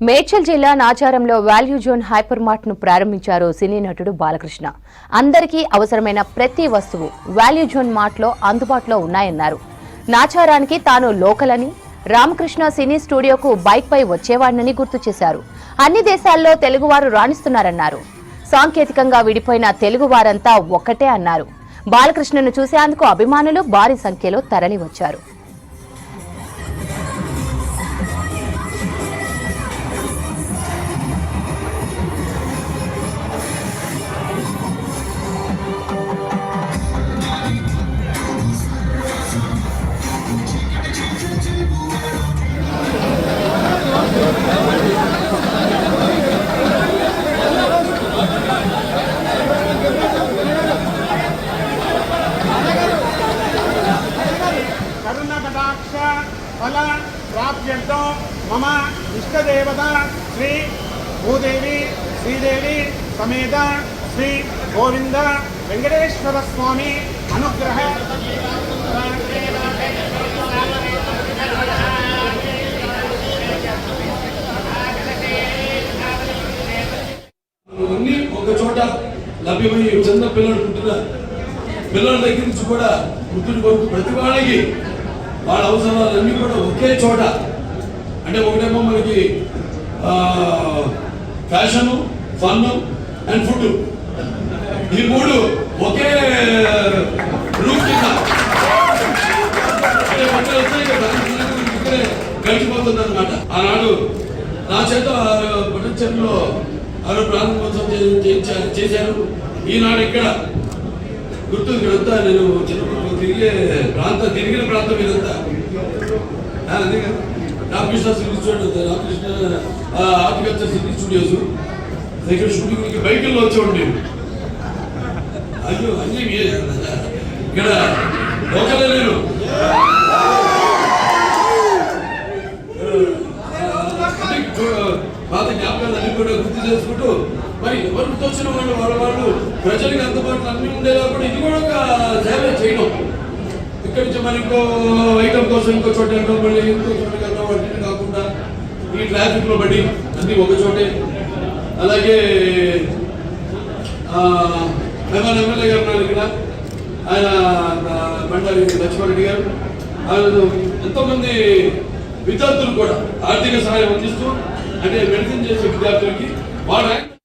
మేడ్చల్ జిల్లా నాచారంలో value zone hyper mart ను ప్రారంభించారు సినీ నటుడు బాలకృష్ణ. అందరికీ అవసరమైన ప్రతి వస్తువు వాల్యూ జోన్ మార్ట్ లో అందుబాటులో ఉన్నాయన్నారు. నాచారానికి తాను లోకల్ అని, రామకృష్ణ సినీ స్టూడియోకు బైక్ పై వచ్చేవాడినని గుర్తు చేశారు. అన్ని దేశాల్లో తెలుగువారు రాణిస్తున్నారన్నారు. సాంకేతికంగా విడిపోయిన తెలుగువారంతా ఒక్కటే అన్నారు. బాలకృష్ణను చూసేందుకు అభిమానులు భారీ సంఖ్యలో తరలివచ్చారు. फल प्राप्यर्थो मम इष्टदेवता श्री भूदेवी श्रीदेवी समेत श्री गोविंद वेंकटेश्वर स्वामी अनुग्रह చోట లభ్యమయ్యే చిన్న పిల్లలు పుట్టిన పిల్లల దగ్గర నుంచి కూడా పుట్టిన వరకు ప్రతి వాళ్ళకి వాళ్ళ అవసరాలన్నీ కూడా ఒకే చోట. అంటే ఒకటేమో మనకి ఫ్యాషన్, ఫన్ అండ్ ఫుడ్, ఈ మూడు ఒకే రూప్ కింద గడిచిపోతుంది అనమాట. ఆనాడు నా చేత ప్రపంచంలో ప్రారంభోత్సవం చేశారు. ఈనాడు ఇక్కడ గుర్తు ఇక్కడంతా నేను చిన్నప్పుడు తిరిగిన ప్రాంతం ఇదంతా. Ramakrishna cine studio, Ramakrishna horticulture cine studios ఇక్కడ షూటింగ్ బైకుల్లో వచ్చేవాడు నేను. అయ్యో అన్నీ ఇక్కడ లోకలే నేను. పాత జ్ఞాపకాలు అన్ని కూడా గుర్తు చేసుకుంటూ మరి ఎవరికి వచ్చిన వాళ్ళు ప్రజలకు అందుబాటులో అన్ని ఉండేలా కూడా ఇది కూడా ఒక సేవ చేయడం. ఇక్కడి నుంచి మరి ఇంకో ఐటమ్ కోసం ఇంకో చోట వెళ్తాం, మళ్ళీ ఇంకో చోట వెళ్తాం, వాటిని కాకుండా ఈ ట్రాఫిక్ లో పడి అన్ని ఒక చోటే. అలాగే ఎమ్మెల్యే గారు ఉన్నారు ఇక్కడ, ఆయన బండారి లక్ష్మారెడ్డి గారు, ఆయన ఎంతోమంది విద్యార్థులు కూడా ఆర్థిక సహాయం అందిస్తూ, అంటే మెడిసిన్ చేసే విద్యార్థులకి వాళ్ళ